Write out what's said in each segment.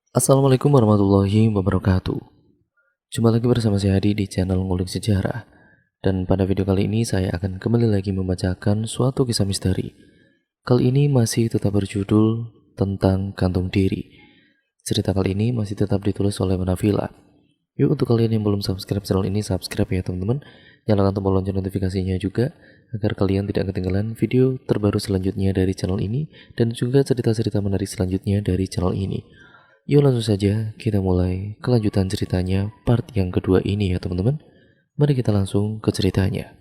Assalamualaikum warahmatullahi wabarakatuh. Jumpa lagi bersama saya Hadi di channel Ngulik Sejarah. Dan pada video kali ini saya akan kembali lagi membacakan suatu kisah misteri. Kali ini masih tetap berjudul tentang gantung diri. Cerita kali ini masih tetap ditulis oleh Manafila. Yuk, untuk kalian yang belum subscribe channel ini, subscribe ya teman-teman. Nyalakan tombol lonceng notifikasinya juga agar kalian tidak ketinggalan video terbaru selanjutnya dari channel ini dan juga cerita-cerita menarik selanjutnya dari channel ini. Yuk langsung saja kita mulai kelanjutan ceritanya part yang kedua ini ya teman-teman. Mari kita langsung ke ceritanya.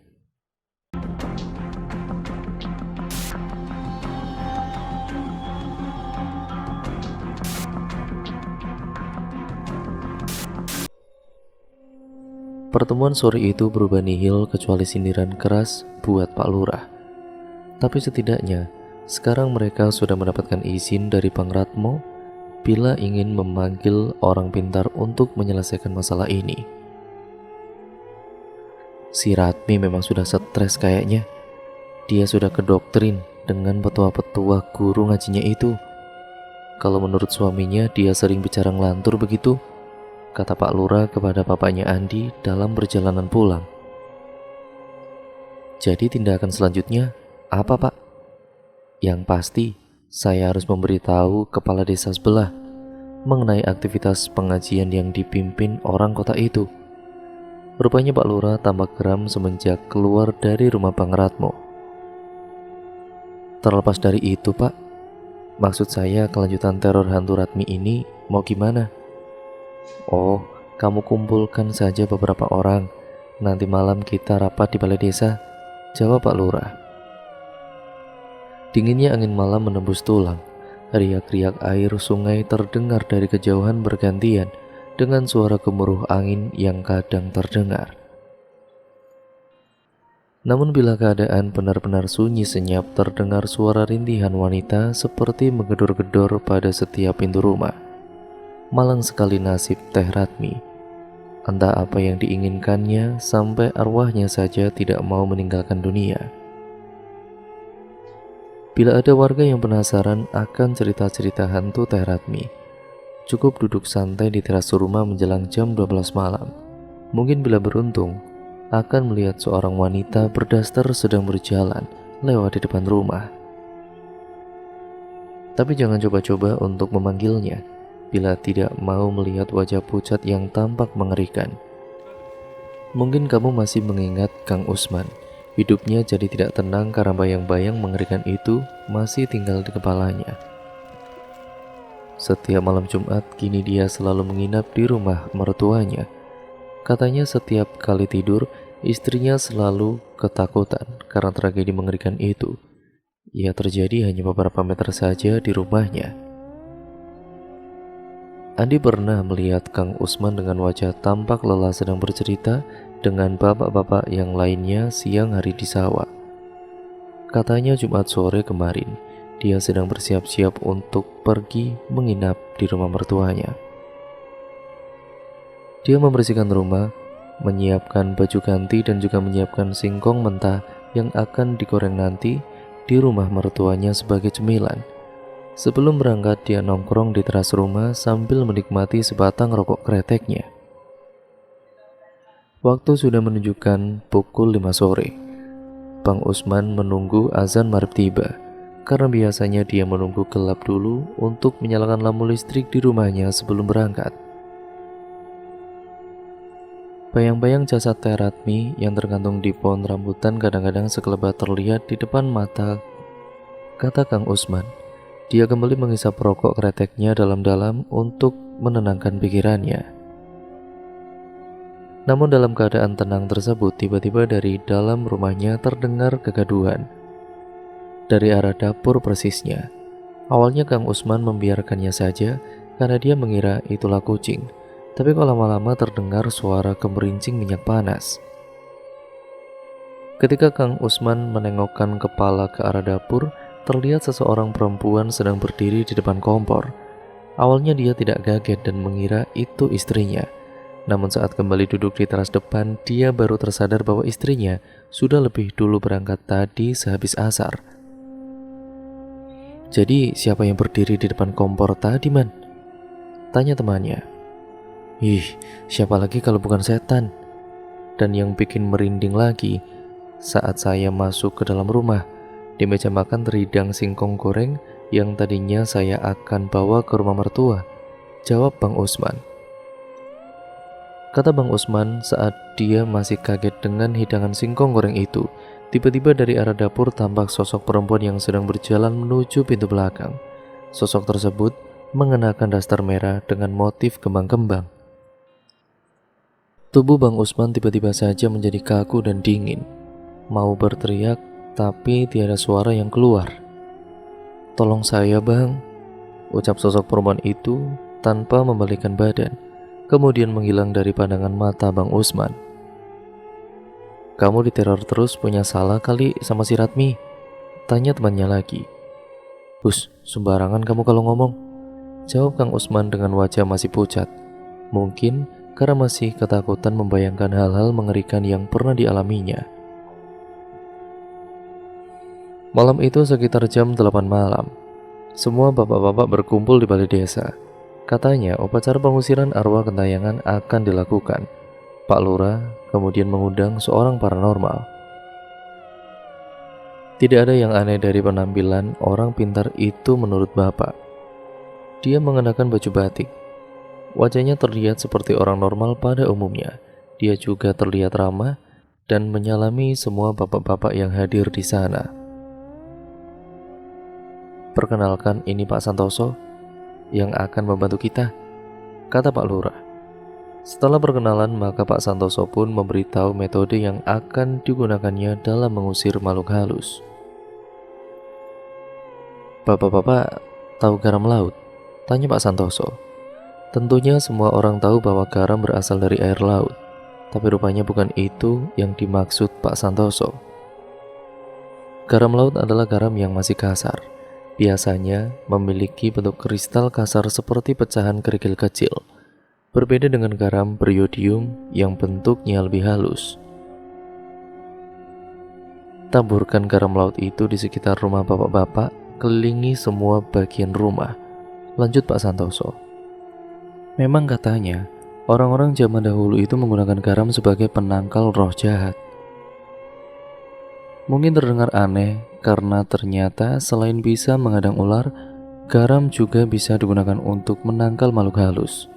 Pertemuan sore itu berubah nihil kecuali sindiran keras buat Pak Lurah. Tapi setidaknya sekarang mereka sudah mendapatkan izin dari Pangratmo bila ingin memanggil orang pintar untuk menyelesaikan masalah ini. Si Ratmi memang sudah stres kayaknya. Dia sudah kedoktrin dengan petua-petua guru ngajinya itu. Kalau menurut suaminya dia sering bicara ngelantur begitu, kata Pak Lurah kepada papanya Andi dalam perjalanan pulang. Jadi tindakan selanjutnya apa, Pak? Yang pasti saya harus memberitahu kepala desa sebelah mengenai aktivitas pengajian yang dipimpin orang kota itu. Rupanya Pak Lurah tampak geram semenjak keluar dari rumah Pangratmo. Terlepas dari itu, Pak, maksud saya kelanjutan teror hantu Ratmi ini mau gimana? Oh, kamu kumpulkan saja beberapa orang. Nanti malam kita rapat di balai desa, jawab Pak Lurah. Dinginnya angin malam menembus tulang. Riak-riak air sungai terdengar dari kejauhan bergantian dengan suara gemuruh angin yang kadang terdengar. Namun bila keadaan benar-benar sunyi senyap, terdengar suara rintihan wanita seperti menggedor-gedor pada setiap pintu rumah. Malang sekali nasib Teh Ratmi. Entah apa yang diinginkannya sampai arwahnya saja tidak mau meninggalkan dunia. Bila ada warga yang penasaran akan cerita-cerita hantu Teh Ratmi, cukup duduk santai di teras rumah menjelang jam 12 malam. Mungkin bila beruntung, akan melihat seorang wanita berdaster sedang berjalan lewat di depan rumah. Tapi jangan coba-coba untuk memanggilnya bila tidak mau melihat wajah pucat yang tampak mengerikan. Mungkin kamu masih mengingat Kang Usman. Hidupnya jadi tidak tenang karena bayang-bayang mengerikan itu masih tinggal di kepalanya. Setiap malam Jumat, kini dia selalu menginap di rumah mertuanya. Katanya setiap kali tidur, istrinya selalu ketakutan karena tragedi mengerikan itu. Ia terjadi hanya beberapa meter saja di rumahnya. Andi pernah melihat Kang Usman dengan wajah tampak lelah sedang bercerita dengan bapak-bapak yang lainnya siang hari di sawah. Katanya Jumat sore kemarin, dia sedang bersiap-siap untuk pergi menginap di rumah mertuanya. Dia membersihkan rumah, menyiapkan baju ganti dan juga menyiapkan singkong mentah yang akan digoreng nanti di rumah mertuanya sebagai cemilan. Sebelum berangkat, dia nongkrong di teras rumah sambil menikmati sebatang rokok kreteknya. Waktu sudah menunjukkan pukul 5 sore. Bang Usman menunggu azan maghrib tiba, karena biasanya dia menunggu gelap dulu untuk menyalakan lampu listrik di rumahnya sebelum berangkat. Bayang-bayang jasad Teh Ratmi yang tergantung di pohon rambutan kadang-kadang sekelebat terlihat di depan mata, kata Kang Usman. Dia kembali menghisap rokok kreteknya dalam-dalam untuk menenangkan pikirannya. Namun dalam keadaan tenang tersebut, tiba-tiba dari dalam rumahnya terdengar kegaduhan. Dari arah dapur persisnya. Awalnya Kang Usman membiarkannya saja karena dia mengira itulah kucing. Tapi kok lama-lama terdengar suara gemerincing minyak panas. Ketika Kang Usman menengokkan kepala ke arah dapur, terlihat seseorang perempuan sedang berdiri di depan kompor. Awalnya dia tidak kaget dan mengira itu istrinya. Namun saat kembali duduk di teras depan, dia baru tersadar bahwa istrinya sudah lebih dulu berangkat tadi sehabis asar. Jadi siapa yang berdiri di depan kompor tadi, Man? Tanya temannya. Ih, siapa lagi kalau bukan setan? Dan yang bikin merinding lagi, saat saya masuk ke dalam rumah, di meja makan terhidang singkong goreng yang tadinya saya akan bawa ke rumah mertua. Jawab Bang Usman. Kata Bang Usman saat dia masih kaget dengan hidangan singkong goreng itu. Tiba-tiba dari arah dapur tampak sosok perempuan yang sedang berjalan menuju pintu belakang. Sosok tersebut mengenakan daster merah dengan motif kembang-kembang. Tubuh Bang Usman tiba-tiba saja menjadi kaku dan dingin. Mau berteriak, tapi tiada suara yang keluar. Tolong saya bang, ucap sosok perempuan itu tanpa membalikkan badan, kemudian menghilang dari pandangan mata Bang Usman. Kamu diteror terus, punya salah kali sama si Ratmi? Tanya temannya lagi. Bus, sembarangan kamu kalau ngomong, jawab Kang Usman dengan wajah masih pucat. Mungkin karena masih ketakutan membayangkan hal-hal mengerikan yang pernah dialaminya. Malam itu sekitar jam 8 malam, semua bapak-bapak berkumpul di balai desa. Katanya upacara pengusiran arwah gentayangan akan dilakukan. Pak Lurah kemudian mengundang seorang paranormal. Tidak ada yang aneh dari penampilan orang pintar itu menurut bapak. Dia mengenakan baju batik. Wajahnya terlihat seperti orang normal pada umumnya. Dia juga terlihat ramah dan menyalami semua bapak-bapak yang hadir di sana. Perkenalkan, ini Pak Santoso yang akan membantu kita, kata Pak Lurah. Setelah perkenalan, maka Pak Santoso pun memberitahu metode yang akan digunakannya dalam mengusir makhluk halus. Bapak-bapak tahu garam laut? Tanya Pak Santoso. Tentunya semua orang tahu bahwa garam berasal dari air laut, tapi rupanya bukan itu yang dimaksud Pak Santoso. Garam laut adalah garam yang masih kasar. Biasanya memiliki bentuk kristal kasar seperti pecahan kerikil kecil. Berbeda dengan garam beriodium yang bentuknya lebih halus. Taburkan garam laut itu di sekitar rumah bapak-bapak, kelilingi semua bagian rumah. Lanjut Pak Santoso. Memang katanya, orang-orang zaman dahulu itu menggunakan garam sebagai penangkal roh jahat. Mungkin terdengar aneh, karena ternyata selain bisa menghadang ular, garam juga bisa digunakan untuk menangkal makhluk halus.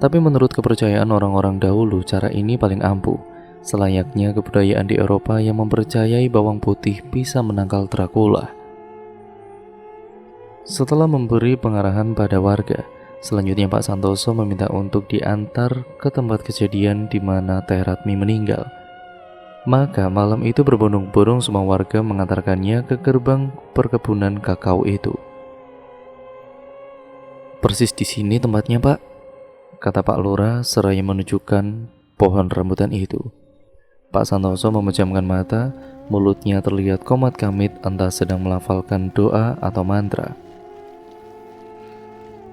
Tapi menurut kepercayaan orang-orang dahulu, cara ini paling ampuh, selayaknya kebudayaan di Eropa yang mempercayai bawang putih bisa menangkal Dracula. Setelah memberi pengarahan pada warga, selanjutnya Pak Santoso meminta untuk diantar ke tempat kejadian di mana Teh Ratmi meninggal. Maka malam itu berbondong-bondong semua warga mengantarkannya ke gerbang perkebunan kakao itu. Persis di sini tempatnya, Pak, kata Pak Lurah seraya menunjukkan pohon rambutan itu. Pak Santoso memejamkan mata, mulutnya terlihat komat kamit entah sedang melafalkan doa atau mantra.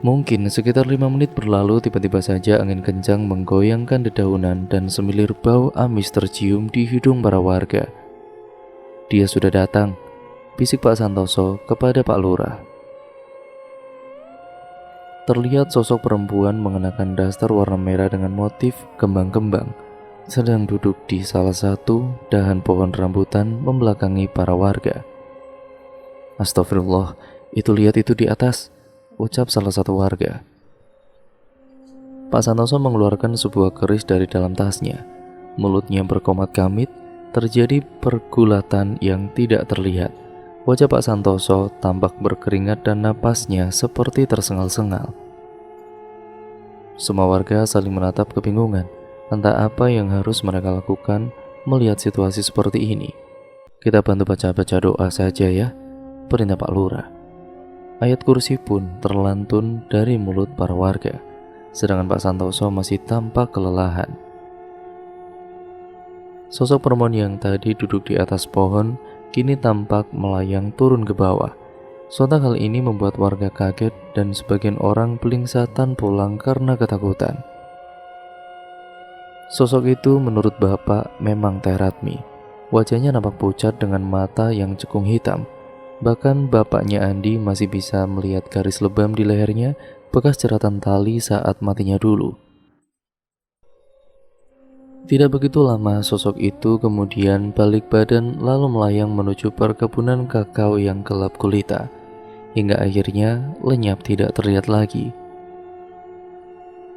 Mungkin sekitar 5 menit berlalu, tiba-tiba saja angin kencang menggoyangkan dedaunan dan semilir bau amis tercium di hidung para warga. Dia sudah datang, bisik Pak Santoso kepada Pak Lurah. Terlihat sosok perempuan mengenakan daster warna merah dengan motif kembang-kembang, sedang duduk di salah satu dahan pohon rambutan membelakangi para warga. Astagfirullah, lihat itu di atas, ucap salah satu warga. Pak Santoso mengeluarkan sebuah keris dari dalam tasnya. Mulutnya berkomat kamit, terjadi pergulatan yang tidak terlihat. Wajah Pak Santoso tampak berkeringat dan napasnya seperti tersengal-sengal. Semua warga saling menatap kebingungan, entah apa yang harus mereka lakukan melihat situasi seperti ini. Kita bantu baca-baca doa saja ya, perintah Pak Lurah. Ayat kursi pun terlantun dari mulut para warga, sedangkan Pak Santoso masih tampak kelelahan. Sosok perempuan yang tadi duduk di atas pohon kini tampak melayang turun ke bawah. Sontak hal ini membuat warga kaget dan sebagian orang pelingsatan pulang karena ketakutan. Sosok itu menurut bapak memang Teh Ratmi. Wajahnya nampak pucat dengan mata yang cekung hitam. Bahkan bapaknya Andi masih bisa melihat garis lebam di lehernya bekas jeratan tali saat matinya dulu. Tidak begitu lama sosok itu kemudian balik badan lalu melayang menuju perkebunan kakao yang gelap gulita, hingga akhirnya lenyap tidak terlihat lagi.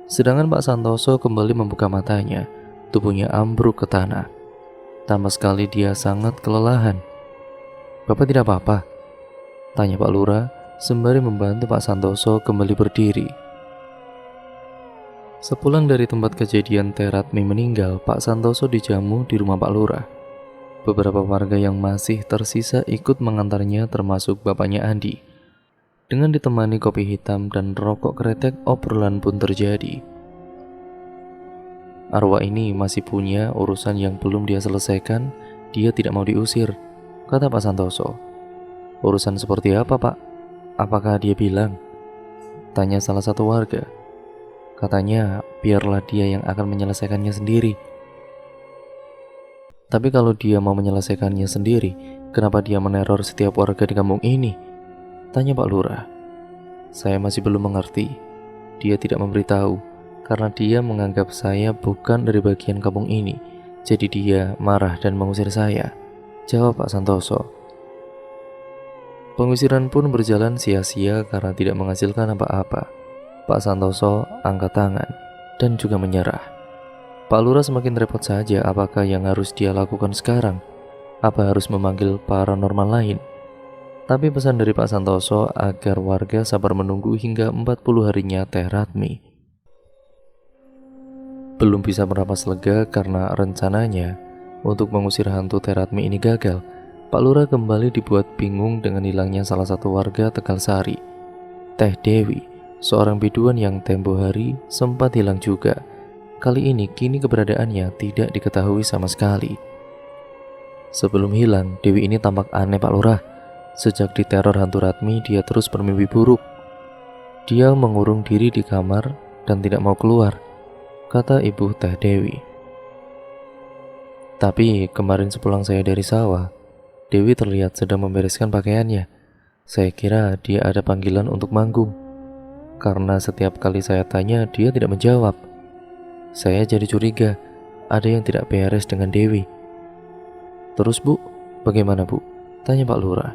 Sedangkan Pak Santoso kembali membuka matanya, tubuhnya ambruk ke tanah. Tambah sekali dia sangat kelelahan. "Bapak tidak apa-apa?" tanya Pak Lurah sembari membantu Pak Santoso kembali berdiri. Sepulang dari tempat kejadian Teh Ratmi meninggal, Pak Santoso dijamu di rumah Pak Lurah. Beberapa warga yang masih tersisa ikut mengantarnya termasuk bapaknya Andi. Dengan ditemani kopi hitam dan rokok kretek, obrolan pun terjadi. Arwah ini masih punya urusan yang belum dia selesaikan, dia tidak mau diusir, kata Pak Santoso. "Urusan seperti apa, Pak? Apakah dia bilang?" tanya salah satu warga. "Katanya biarlah dia yang akan menyelesaikannya sendiri." "Tapi kalau dia mau menyelesaikannya sendiri, kenapa dia meneror setiap warga di kampung ini?" tanya Pak Lurah. "Saya masih belum mengerti. Dia tidak memberitahu karena dia menganggap saya bukan dari bagian kampung ini. Jadi dia marah dan mengusir saya," jawab Pak Santoso. Pengusiran pun berjalan sia-sia karena tidak menghasilkan apa-apa. Pak Santoso angkat tangan dan juga menyerah. Pak Lurah semakin repot saja apakah yang harus dia lakukan sekarang. Apa harus memanggil paranormal lain? Tapi pesan dari Pak Santoso agar warga sabar menunggu hingga 40 harinya Teh Ratmi. Belum bisa bernapas lega karena rencananya untuk mengusir hantu Teh Ratmi ini gagal. Pak Lurah kembali dibuat bingung dengan hilangnya salah satu warga Tegalsari, Teh Dewi, seorang biduan yang tempo hari sempat hilang juga. Kali ini kini keberadaannya tidak diketahui sama sekali. Sebelum hilang, Dewi ini tampak aneh Pak Lurah. Sejak diteror hantu Ratmi, dia terus bermimpi buruk. Dia mengurung diri di kamar dan tidak mau keluar, kata ibu Teh Dewi. Tapi kemarin sepulang saya dari sawah, Dewi terlihat sedang membereskan pakaiannya. Saya kira dia ada panggilan untuk manggung. Karena setiap kali saya tanya, dia tidak menjawab. Saya jadi curiga, ada yang tidak beres dengan Dewi. Terus Bu, bagaimana Bu? Tanya Pak Lurah.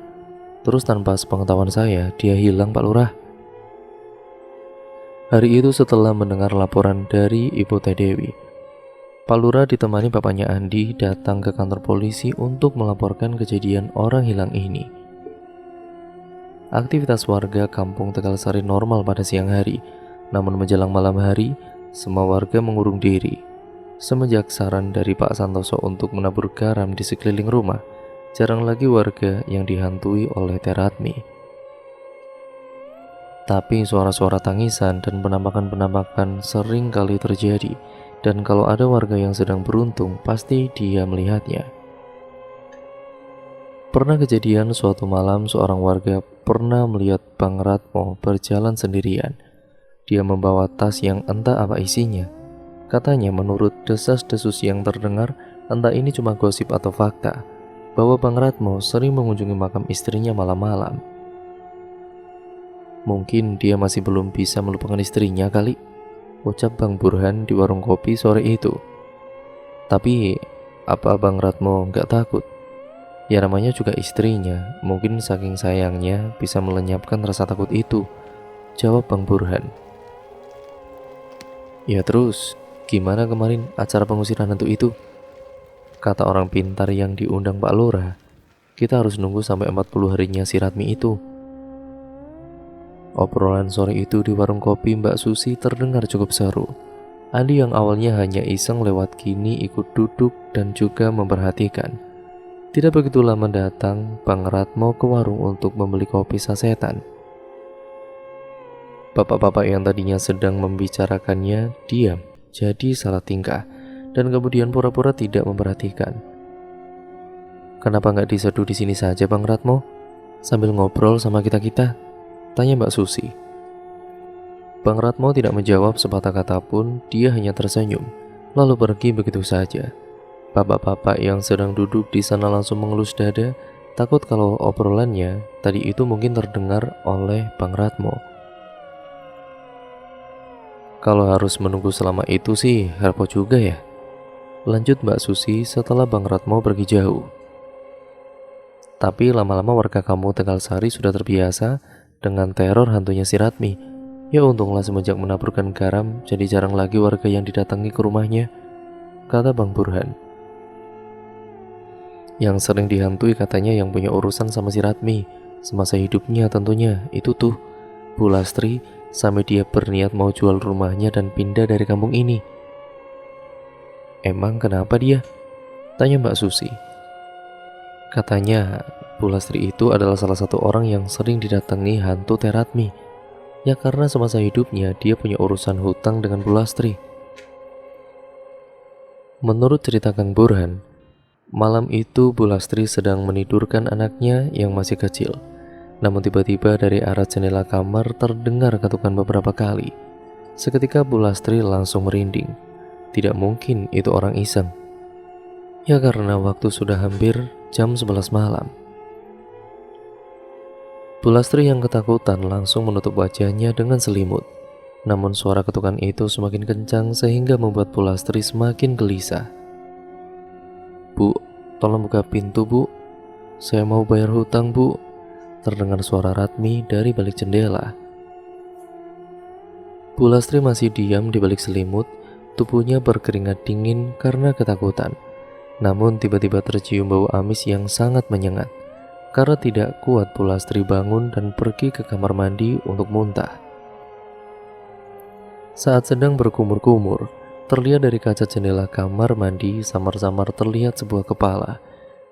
Terus tanpa sepengetahuan saya, dia hilang Pak Lurah. Hari itu setelah mendengar laporan dari Ibu Teh Dewi, Pak Lurah ditemani bapaknya Andi datang ke kantor polisi untuk melaporkan kejadian orang hilang ini. Aktivitas warga kampung Tegalsari normal pada siang hari, namun menjelang malam hari, semua warga mengurung diri. Semenjak saran dari Pak Santoso untuk menabur garam di sekeliling rumah, jarang lagi warga yang dihantui oleh Teh Ratmi. Tapi suara-suara tangisan dan penampakan-penampakan sering kali terjadi, dan kalau ada warga yang sedang beruntung, pasti dia melihatnya. Pernah kejadian suatu malam seorang warga pernah melihat Bang Ratmo berjalan sendirian. Dia membawa tas yang entah apa isinya. Katanya menurut desas-desus yang terdengar, entah ini cuma gosip atau fakta, bahwa Bang Ratmo sering mengunjungi makam istrinya malam-malam. Mungkin dia masih belum bisa melupakan istrinya kali, ucap Bang Burhan di warung kopi sore itu. Tapi apa Bang Ratmo nggak takut? Ya namanya juga istrinya, mungkin saking sayangnya bisa melenyapkan rasa takut itu, jawab Bang Burhan. Ya terus, gimana kemarin acara pengusiran hantu itu? Kata orang pintar yang diundang Pak Lurah, kita harus nunggu sampai 40 harinya si Ratmi itu. Obrolan sore itu di warung kopi Mbak Susi terdengar cukup seru. Andi yang awalnya hanya iseng lewat kini ikut duduk dan juga memperhatikan. Tidak begitu lama datang Bang Ratmo ke warung untuk membeli kopi sasetan. Bapak-bapak yang tadinya sedang membicarakannya diam, jadi salah tingkah, dan kemudian pura-pura tidak memperhatikan. Kenapa nggak diseduh di sini saja Bang Ratmo, sambil ngobrol sama kita-kita? Tanya Mbak Susi. Bang Ratmo tidak menjawab sepatah kata pun, dia hanya tersenyum, lalu pergi begitu saja. Bapak-bapak yang sedang duduk di sana langsung mengelus dada, takut kalau obrolannya tadi itu mungkin terdengar oleh Bang Ratmo. Kalau harus menunggu selama itu sih repot juga ya. Lanjut Mbak Susi setelah Bang Ratmo pergi jauh. Tapi lama-lama warga kampung Tegal Sari sudah terbiasa dengan teror hantunya si Ratmi. Ya untunglah semenjak menaburkan garam, jadi jarang lagi warga yang didatangi ke rumahnya, kata Bang Burhan. Yang sering dihantui katanya yang punya urusan sama si Ratmi semasa hidupnya tentunya, itu tuh Bu Lastri, sampai dia berniat mau jual rumahnya dan pindah dari kampung ini. Emang kenapa dia? Tanya Mbak Susi. Katanya Bu Lastri itu adalah salah satu orang yang sering didatangi hantu Teratmi. Ya karena semasa hidupnya dia punya urusan hutang dengan Bu Lastri. Menurut cerita Kang Burhan, malam itu Bu Lastri sedang menidurkan anaknya yang masih kecil. Namun tiba-tiba dari arah jendela kamar terdengar ketukan beberapa kali. Seketika Bu Lastri langsung merinding. Tidak mungkin itu orang iseng. Ya karena waktu sudah hampir jam 11 malam. Bu Lastri yang ketakutan langsung menutup wajahnya dengan selimut. Namun suara ketukan itu semakin kencang sehingga membuat Bu Lastri semakin gelisah. Bu, tolong buka pintu Bu. Saya mau bayar hutang Bu. Terdengar suara Ratmi dari balik jendela. Bu Lastri masih diam di balik selimut. Tubuhnya berkeringat dingin karena ketakutan. Namun tiba-tiba tercium bau amis yang sangat menyengat. Karena tidak kuat Bu Lastri bangun dan pergi ke kamar mandi untuk muntah. Saat sedang berkumur-kumur, terlihat dari kaca jendela kamar mandi samar-samar terlihat sebuah kepala.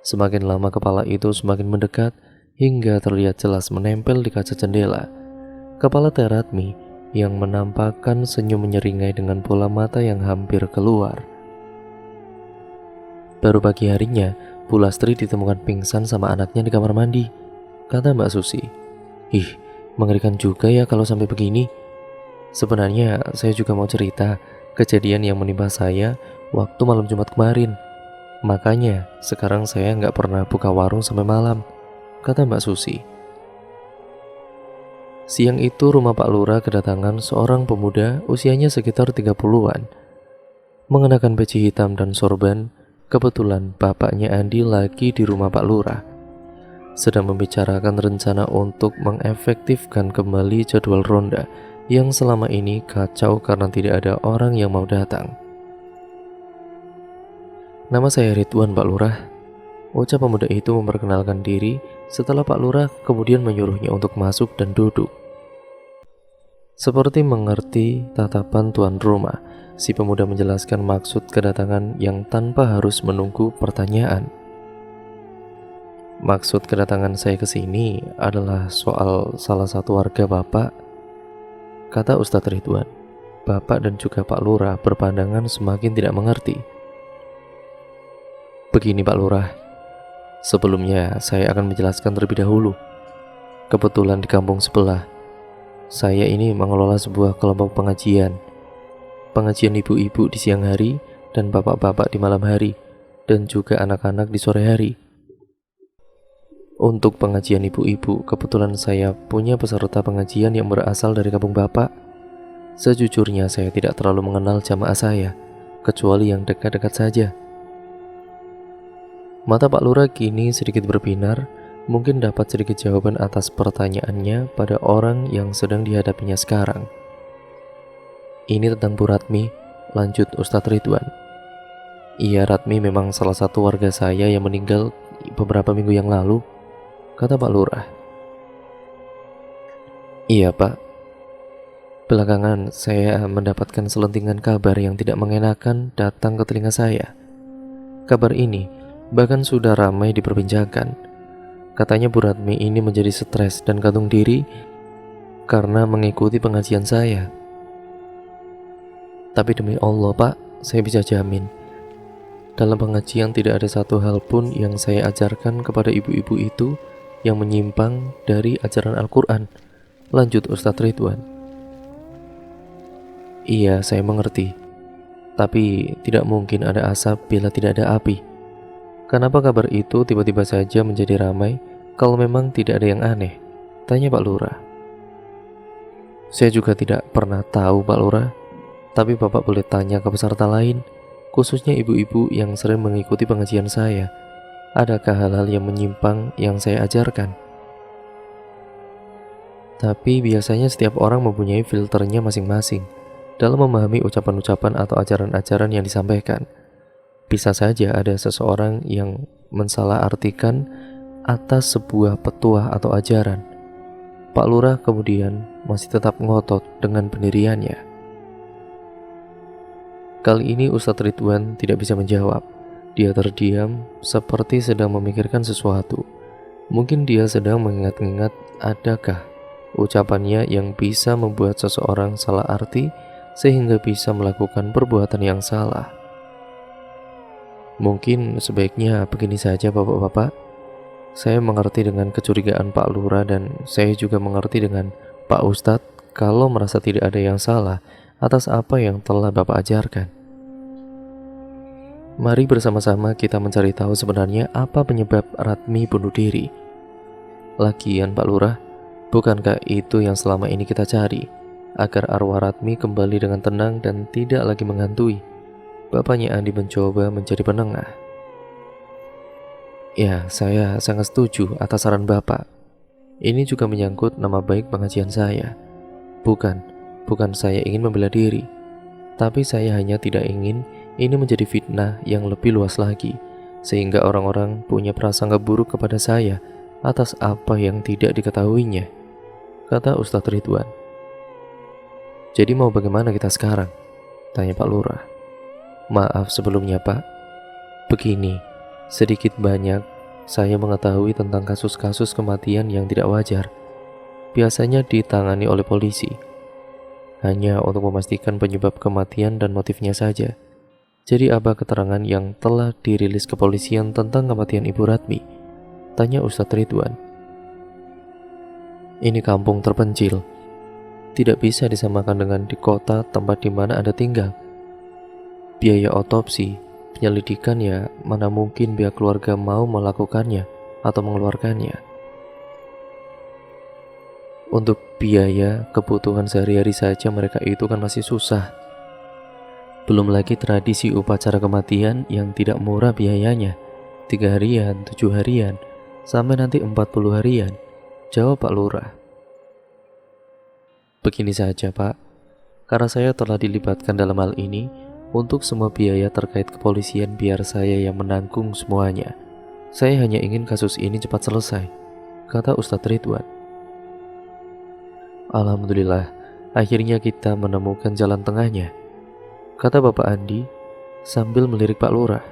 Semakin lama kepala itu semakin mendekat hingga terlihat jelas menempel di kaca jendela. Kepala Teratmi yang menampakkan senyum menyeringai dengan bola mata yang hampir keluar. Baru pagi harinya, Bu Lastri ditemukan pingsan sama anaknya di kamar mandi, kata Mbak Susi. Ih, mengerikan juga ya kalau sampai begini. Sebenarnya saya juga mau cerita kejadian yang menimpa saya waktu malam Jumat kemarin. Makanya sekarang saya nggak pernah buka warung sampai malam, kata Mbak Susi. Siang itu rumah Pak Lurah kedatangan seorang pemuda usianya sekitar 30-an. Mengenakan peci hitam dan sorban. Kebetulan bapaknya Andi lagi di rumah Pak Lurah, sedang membicarakan rencana untuk mengefektifkan kembali jadwal ronda yang selama ini kacau karena tidak ada orang yang mau datang. Nama saya Ridwan Pak Lurah, ucap pemuda itu memperkenalkan diri setelah Pak Lurah kemudian menyuruhnya untuk masuk dan duduk. Seperti mengerti tatapan tuan rumah, si pemuda menjelaskan maksud kedatangan yang tanpa harus menunggu pertanyaan. Maksud kedatangan saya ke sini adalah soal salah satu warga Bapak, kata Ustadz Ridwan. Bapak dan juga Pak Lurah berpandangan semakin tidak mengerti. Begini Pak Lurah, sebelumnya saya akan menjelaskan terlebih dahulu. Kebetulan di kampung sebelah, saya ini mengelola sebuah kelompok pengajian ibu-ibu di siang hari dan bapak-bapak di malam hari, dan juga anak-anak di sore hari. Untuk pengajian ibu-ibu, kebetulan saya punya peserta pengajian yang berasal dari kampung Bapak. Sejujurnya saya tidak terlalu mengenal jamaah saya, kecuali yang dekat-dekat saja. Mata Pak Lurah kini sedikit berbinar, mungkin dapat sedikit jawaban atas pertanyaannya pada orang yang sedang dihadapinya sekarang. Ini tentang Bu Ratmi, lanjut Ustadz Ridwan. Iya, Ratmi memang salah satu warga saya yang meninggal beberapa minggu yang lalu, kata Pak Lurah. Iya Pak, belakangan saya mendapatkan selentingan kabar yang tidak mengenakan datang ke telinga saya. Kabar ini bahkan sudah ramai diperbincangkan. Katanya Bu Ratmi ini menjadi stres dan gantung diri karena mengikuti pengajian saya. Tapi demi Allah Pak, saya bisa jamin, dalam pengajian tidak ada satu hal pun yang saya ajarkan kepada ibu-ibu itu yang menyimpang dari ajaran Al-Quran, lanjut Ustadz Ridwan. Iya, saya mengerti. Tapi tidak mungkin ada asap bila tidak ada api. Kenapa kabar itu tiba-tiba saja menjadi ramai kalau memang tidak ada yang aneh? Tanya Pak Lurah. Saya juga tidak pernah tahu Pak Lurah. Tapi Bapak boleh tanya ke peserta lain, khususnya ibu-ibu yang sering mengikuti pengajian saya, adakah hal-hal yang menyimpang yang saya ajarkan? Tapi biasanya setiap orang mempunyai filternya masing-masing dalam memahami ucapan-ucapan atau ajaran-ajaran yang disampaikan. Bisa saja ada seseorang yang mensalahartikan atas sebuah petuah atau ajaran. Pak Lurah kemudian masih tetap ngotot dengan pendiriannya. Kali ini Ustadz Ridwan tidak bisa menjawab. Dia terdiam seperti sedang memikirkan sesuatu. Mungkin dia sedang mengingat-ingat adakah ucapannya yang bisa membuat seseorang salah arti sehingga bisa melakukan perbuatan yang salah. Mungkin sebaiknya begini saja Bapak-bapak. Saya mengerti dengan kecurigaan Pak Lurah dan saya juga mengerti dengan Pak Ustadz kalau merasa tidak ada yang salah atas apa yang telah Bapak ajarkan. Mari bersama-sama kita mencari tahu sebenarnya apa penyebab Ratmi bunuh diri. Lagian Pak Lurah, bukankah itu yang selama ini kita cari, agar arwah Ratmi kembali dengan tenang dan tidak lagi menghantui? Bapaknya Andi mencoba menjadi penengah. Ya, saya sangat setuju atas saran Bapak. Ini juga menyangkut nama baik pengajian saya. Bukan saya ingin membela diri, tapi saya hanya tidak ingin ini menjadi fitnah yang lebih luas lagi, sehingga orang-orang punya prasangka buruk kepada saya atas apa yang tidak diketahuinya, kata Ustadz Ridwan. Jadi mau bagaimana kita sekarang? Tanya Pak Lurah. Maaf sebelumnya Pak. Begini, sedikit banyak saya mengetahui tentang kasus-kasus kematian yang tidak wajar. Biasanya ditangani oleh polisi, hanya untuk memastikan penyebab kematian dan motifnya saja. Jadi apa keterangan yang telah dirilis kepolisian tentang kematian Ibu Ratmi? Tanya Ustadz Ridwan. Ini kampung terpencil, tidak bisa disamakan dengan di kota tempat di mana Anda tinggal. Biaya otopsi, penyelidikan ya mana mungkin pihak keluarga mau melakukannya atau mengeluarkannya. Untuk biaya kebutuhan sehari-hari saja mereka itu kan masih susah. Belum lagi tradisi upacara kematian yang tidak murah biayanya, 3 harian, 7 harian, sampai nanti 40 harian, jawab Pak Lurah. Begini saja Pak, karena saya telah dilibatkan dalam hal ini, untuk semua biaya terkait kepolisian biar saya yang menanggung semuanya. Saya hanya ingin kasus ini cepat selesai, kata Ustadz Ridwan. Alhamdulillah, akhirnya kita menemukan jalan tengahnya, kata Bapak Andi sambil melirik Pak Lurah.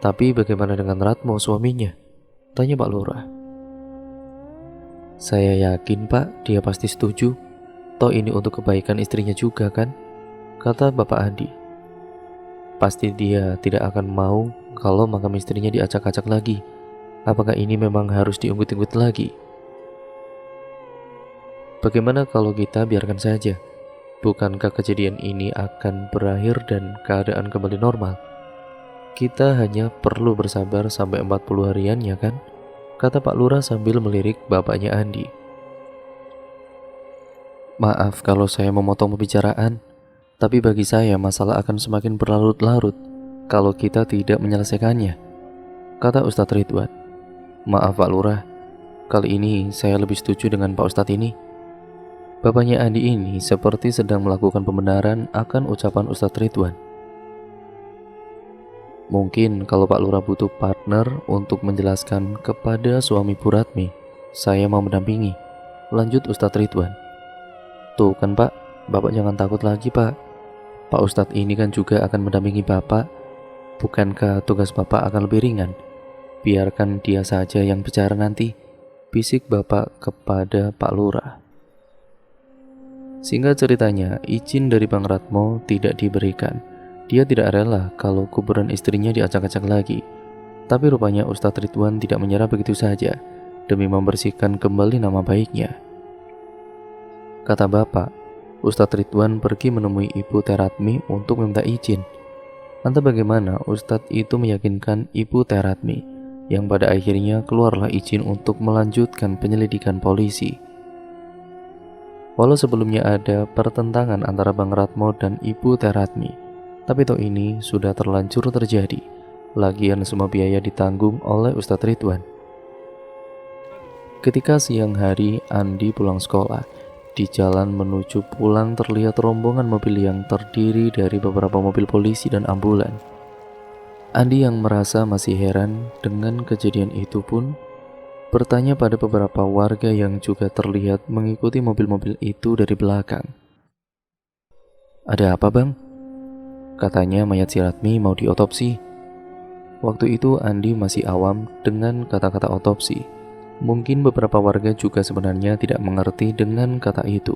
Tapi bagaimana dengan Ratmo suaminya? Tanya Pak Lurah. Saya yakin Pak, dia pasti setuju. Toh ini untuk kebaikan istrinya juga kan? Kata Bapak Andi. Pasti dia tidak akan mau kalau makam istrinya diacak-acak lagi. Apakah ini memang harus diungkit-ungkit lagi? Bagaimana kalau kita biarkan saja? Bukankah kejadian ini akan berakhir dan keadaan kembali normal? Kita hanya perlu bersabar sampai 40 harian ya kan? Kata Pak Lurah sambil melirik bapaknya Andi. Maaf kalau saya memotong pembicaraan, tapi bagi saya masalah akan semakin berlarut-larut kalau kita tidak menyelesaikannya, kata Ustadz Ridwan. Maaf Pak Lurah, kali ini saya lebih setuju dengan Pak Ustadz ini. Bapaknya Andi ini seperti sedang melakukan pembenaran akan ucapan Ustadz Ridwan. Mungkin kalau Pak Lurah butuh partner untuk menjelaskan kepada suami Bu Ratmi, saya mau mendampingi, lanjut Ustadz Ridwan. Tuh kan Pak, Bapak jangan takut lagi Pak. Pak Ustadz ini kan juga akan mendampingi Bapak. Bukankah tugas Bapak akan lebih ringan? Biarkan dia saja yang bicara nanti, bisik Bapak kepada Pak Lurah. Singkat ceritanya, izin dari Bang Ratmo tidak diberikan. Dia tidak rela kalau kuburan istrinya diacak-acak lagi. Tapi rupanya Ustadz Ridwan tidak menyerah begitu saja demi membersihkan kembali nama baiknya. Kata Bapak, Ustadz Ridwan pergi menemui Ibu Teratmi untuk meminta izin. Entah bagaimana Ustadz itu meyakinkan Ibu Teratmi, yang pada akhirnya keluarlah izin untuk melanjutkan penyelidikan polisi. Walau sebelumnya ada pertentangan antara Bang Ratmo dan Ibu Teratmi, tapi toh ini sudah terlanjur terjadi. Lagian semua biaya ditanggung oleh Ustadz Ridwan. Ketika siang hari Andi pulang sekolah, di jalan menuju pulang terlihat rombongan mobil yang terdiri dari beberapa mobil polisi dan ambulan. Andi yang merasa masih heran dengan kejadian itu pun bertanya pada beberapa warga yang juga terlihat mengikuti mobil-mobil itu dari belakang. "Ada apa, Bang?" Katanya mayat si Ratmi mau diotopsi. Waktu itu Andi masih awam dengan kata-kata otopsi. Mungkin beberapa warga juga sebenarnya tidak mengerti dengan kata itu.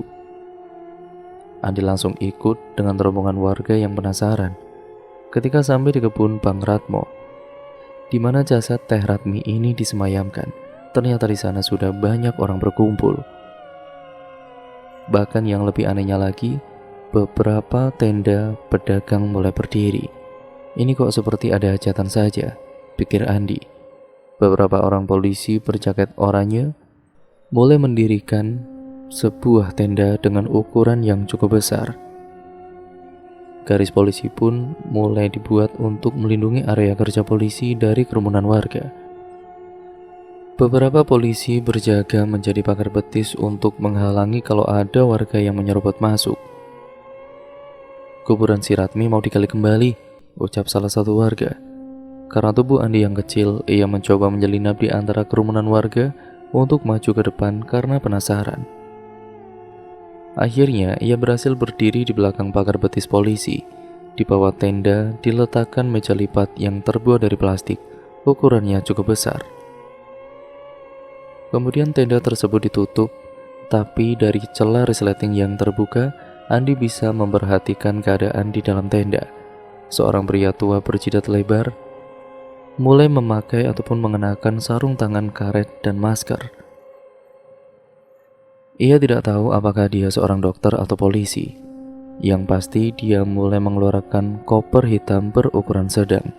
Andi langsung ikut dengan rombongan warga yang penasaran. Ketika sampai di kebun Bang Ratmo, di mana jasad Teh Ratmi ini disemayamkan, ternyata di sana sudah banyak orang berkumpul. Bahkan yang lebih anehnya lagi, beberapa tenda pedagang mulai berdiri. Ini kok seperti ada hajatan saja, pikir Andi. Beberapa orang polisi berjaket oranye mulai mendirikan sebuah tenda dengan ukuran yang cukup besar. Garis polisi pun mulai dibuat untuk melindungi area kerja polisi dari kerumunan warga. Beberapa polisi berjaga menjadi pagar betis untuk menghalangi kalau ada warga yang menyerobot masuk. "Kuburan si Ratmi mau digali kembali," ucap salah satu warga. Karena tubuh Andi yang kecil, ia mencoba menyelinap di antara kerumunan warga untuk maju ke depan karena penasaran. Akhirnya, ia berhasil berdiri di belakang pagar betis polisi. Di bawah tenda diletakkan meja lipat yang terbuat dari plastik, ukurannya cukup besar. Kemudian tenda tersebut ditutup, tapi dari celah resleting yang terbuka, Andi bisa memperhatikan keadaan di dalam tenda. Seorang pria tua berjidat lebar mulai memakai ataupun mengenakan sarung tangan karet dan masker. Ia tidak tahu apakah dia seorang dokter atau polisi. Yang pasti dia mulai mengeluarkan koper hitam berukuran sedang.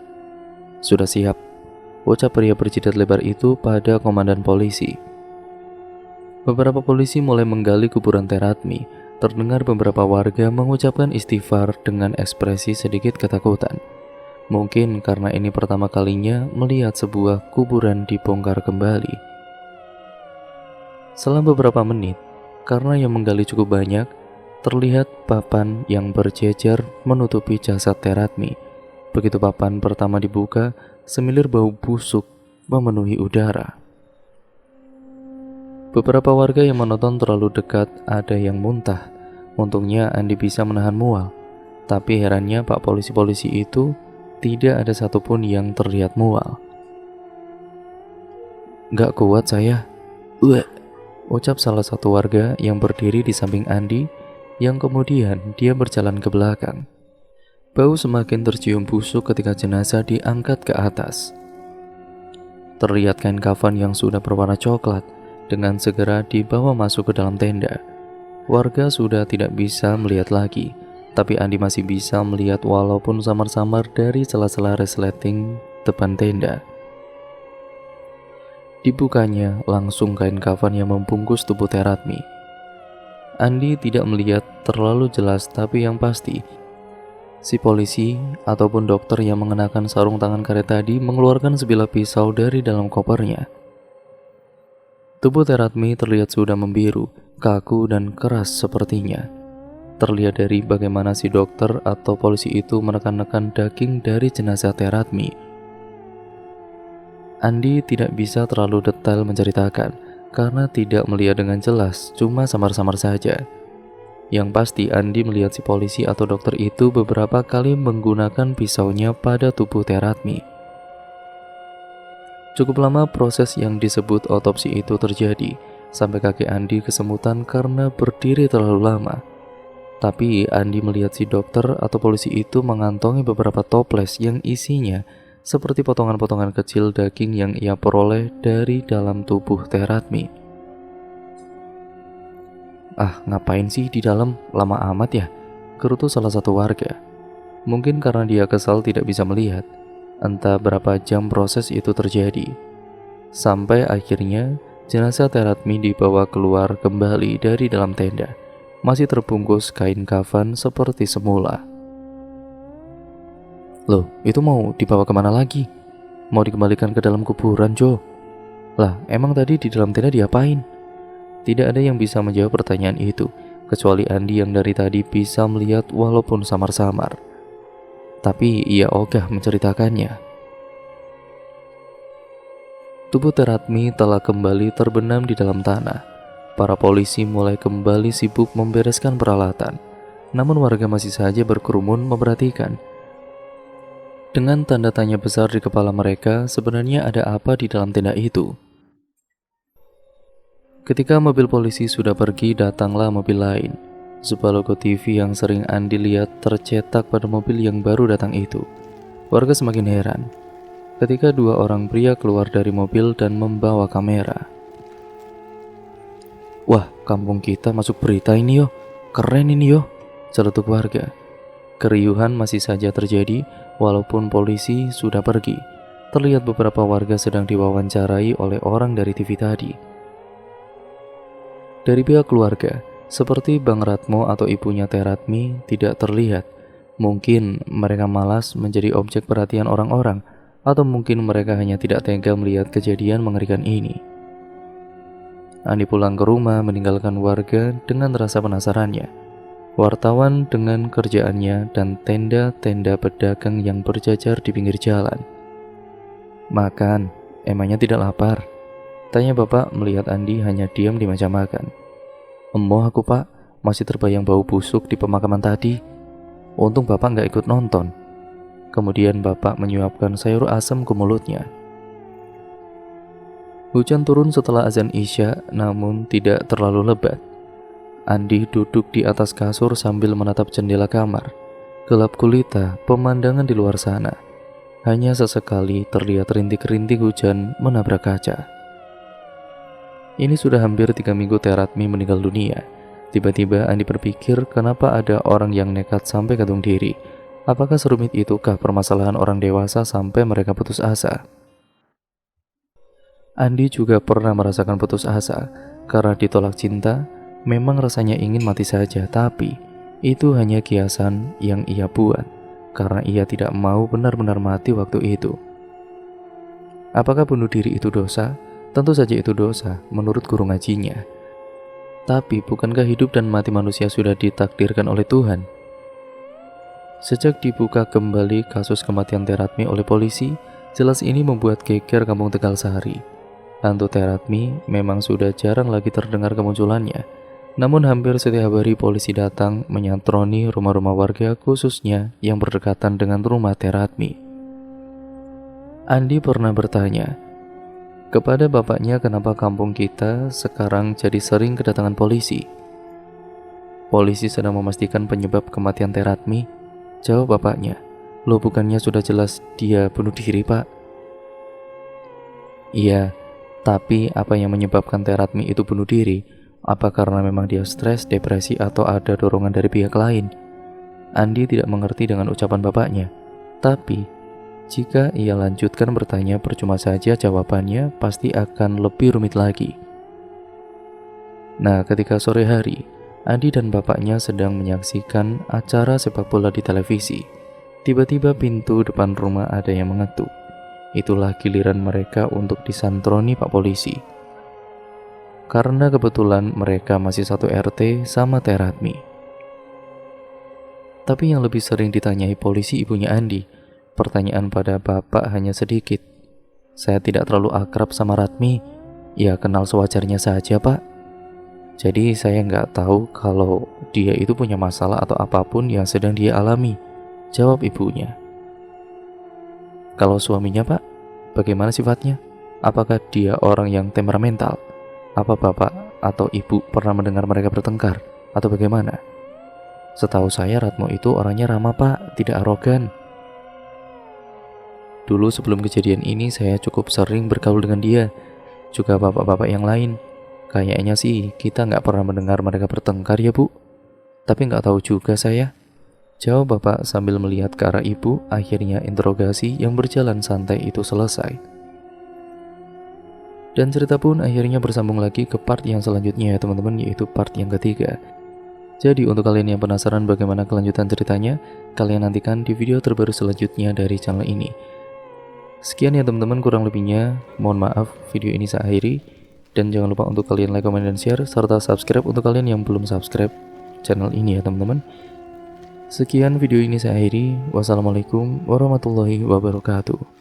"Sudah siap," ucap pria berjidat lebar itu pada komandan polisi. Beberapa polisi mulai menggali kuburan Teh Ratmi. Terdengar beberapa warga mengucapkan istighfar dengan ekspresi sedikit ketakutan. Mungkin karena ini pertama kalinya melihat sebuah kuburan dibongkar kembali. Selang beberapa menit, karena yang menggali cukup banyak, terlihat papan yang berjejer menutupi jasad Teh Ratmi. Begitu papan pertama dibuka, semilir bau busuk memenuhi udara. Beberapa warga yang menonton terlalu dekat ada yang muntah. Untungnya Andi bisa menahan mual. Tapi herannya Pak polisi-polisi itu tidak ada satupun yang terlihat mual. "Gak kuat saya," ucap salah satu warga yang berdiri di samping Andi, yang kemudian dia berjalan ke belakang. Bau semakin tercium busuk ketika jenazah diangkat ke atas. Terlihat kain kafan yang sudah berwarna coklat dengan segera dibawa masuk ke dalam tenda. Warga sudah tidak bisa melihat lagi, tapi Andi masih bisa melihat walaupun samar-samar dari sela-sela resleting depan tenda. Dibukanya langsung kain kafan yang membungkus tubuh Teh Ratmi. Andi tidak melihat terlalu jelas, tapi yang pasti si polisi ataupun dokter yang mengenakan sarung tangan karet tadi mengeluarkan sebilah pisau dari dalam kopernya. Tubuh Teh Ratmi terlihat sudah membiru, kaku dan keras sepertinya. Terlihat dari bagaimana si dokter atau polisi itu menekan-nekan daging dari jenazah Teh Ratmi. Andi tidak bisa terlalu detail menceritakan karena tidak melihat dengan jelas, cuma samar-samar saja. Yang pasti Andi melihat si polisi atau dokter itu beberapa kali menggunakan pisaunya pada tubuh Teh Ratmi. Cukup lama proses yang disebut otopsi itu terjadi, sampai kaki Andi kesemutan karena berdiri terlalu lama. Tapi Andi melihat si dokter atau polisi itu mengantongi beberapa toples yang isinya seperti potongan-potongan kecil daging yang ia peroleh dari dalam tubuh Teh Ratmi. "Ah, ngapain sih di dalam? Lama amat ya?" gerutu salah satu warga. Mungkin karena dia kesal tidak bisa melihat. Entah berapa jam proses itu terjadi. Sampai akhirnya jenazah Teh Ratmi dibawa keluar kembali dari dalam tenda. masih terbungkus kain kafan seperti semula. Loh, itu mau dibawa kemana lagi? Mau dikembalikan ke dalam kuburan, Jo? Lah, emang tadi di dalam tenda diapain? Tidak ada yang bisa menjawab pertanyaan itu, kecuali Andi yang dari tadi bisa melihat walaupun samar-samar. Tapi ia ogah menceritakannya. Tubuh Teratmi telah kembali terbenam di dalam tanah. Para polisi mulai kembali sibuk membereskan peralatan. Namun warga masih saja berkerumun memperhatikan. Dengan tanda tanya besar di kepala mereka, sebenarnya ada apa di dalam tenda itu? Ketika mobil polisi sudah pergi, datanglah mobil lain. Sebuah logo TV yang sering Andi lihat tercetak pada mobil yang baru datang itu. Warga semakin heran ketika dua orang pria keluar dari mobil dan membawa kamera. Wah, kampung kita masuk berita ini yo. Keren ini yo, celetuk warga. Keriuhan masih saja terjadi walaupun polisi sudah pergi. Terlihat beberapa warga sedang diwawancarai oleh orang dari TV tadi. Dari pihak keluarga, seperti Bang Ratmo atau ibunya Teratmi tidak terlihat. Mungkin mereka malas menjadi objek perhatian orang-orang, atau mungkin mereka hanya tidak tega melihat kejadian mengerikan ini. Andi pulang ke rumah meninggalkan warga dengan rasa penasarannya. Wartawan dengan kerjaannya dan tenda-tenda pedagang yang berjajar di pinggir jalan. Makan, emangnya tidak lapar? Tanya bapak melihat Andi hanya diam di meja makan. Emoh aku pak, masih terbayang bau busuk di pemakaman tadi. Untung bapak nggak ikut nonton. Kemudian bapak menyuapkan sayur asam ke mulutnya. Hujan turun setelah azan Isya, namun tidak terlalu lebat. Andi duduk di atas kasur sambil menatap jendela kamar. Gelap gulita pemandangan di luar sana. Hanya sesekali terlihat rintik-rintik hujan menabrak kaca. Ini sudah hampir 3 minggu Teratmi meninggal dunia. Tiba-tiba Andi berpikir kenapa ada orang yang nekat sampai gantung diri. Apakah serumit itukah permasalahan orang dewasa sampai mereka putus asa? Andi juga pernah merasakan putus asa karena ditolak cinta. Memang rasanya ingin mati saja, tapi itu hanya kiasan yang ia buat karena ia tidak mau benar-benar mati waktu itu. Apakah bunuh diri itu dosa? Tentu saja itu dosa menurut guru ngajinya. Tapi bukankah hidup dan mati manusia sudah ditakdirkan oleh Tuhan? Sejak dibuka kembali kasus kematian Teratmi oleh polisi, jelas ini membuat geger kampung Tegal Sari. Hantu Teratmi memang sudah jarang lagi terdengar kemunculannya. Namun hampir setiap hari polisi datang menyantroni rumah-rumah warga, khususnya yang berdekatan dengan rumah Teratmi. Andi pernah bertanya kepada bapaknya kenapa kampung kita sekarang jadi sering kedatangan polisi. Polisi sedang memastikan penyebab kematian Teratmi. Jawab bapaknya, loh bukannya sudah jelas dia bunuh diri pak? Iya, tapi apa yang menyebabkan Teratmi itu bunuh diri? Apa karena memang dia stres, depresi, atau ada dorongan dari pihak lain? Andi tidak mengerti dengan ucapan bapaknya. Tapi, jika ia lanjutkan bertanya percuma saja, jawabannya pasti akan lebih rumit lagi. Nah, ketika sore hari, Andi dan bapaknya sedang menyaksikan acara sepak bola di televisi. Tiba-tiba pintu depan rumah ada yang mengetuk. Itulah giliran mereka untuk disantroni Pak Polisi. Karena kebetulan mereka masih satu RT sama Teratmi. Tapi yang lebih sering ditanyai polisi ibunya Andi. Pertanyaan pada bapak hanya sedikit. Saya tidak terlalu akrab sama Ratmi. Ya kenal sewajarnya saja pak. Jadi saya nggak tahu kalau dia itu punya masalah atau apapun yang sedang dia alami. Jawab ibunya. Kalau suaminya pak, bagaimana sifatnya? Apakah dia orang yang temperamental? Apa bapak atau ibu pernah mendengar mereka bertengkar? Atau bagaimana? Setahu saya Ratmo itu orangnya ramah pak, tidak arogan. Dulu sebelum kejadian ini saya cukup sering bergaul dengan dia. Juga bapak-bapak yang lain. Kayaknya sih kita nggak pernah mendengar mereka bertengkar ya bu. Tapi nggak tahu juga saya. Jawab bapak sambil melihat ke arah ibu. Akhirnya interogasi yang berjalan santai itu selesai. Dan cerita pun akhirnya bersambung lagi ke part yang selanjutnya ya teman-teman, yaitu part yang ketiga. Jadi untuk kalian yang penasaran bagaimana kelanjutan ceritanya, kalian nantikan di video terbaru selanjutnya dari channel ini. Sekian ya teman-teman, kurang lebihnya mohon maaf. Video ini saya akhiri, dan jangan lupa untuk kalian like, comment, dan share, serta subscribe untuk kalian yang belum subscribe channel ini ya teman-teman. Sekian video ini saya akhiri. Wassalamualaikum warahmatullahi wabarakatuh.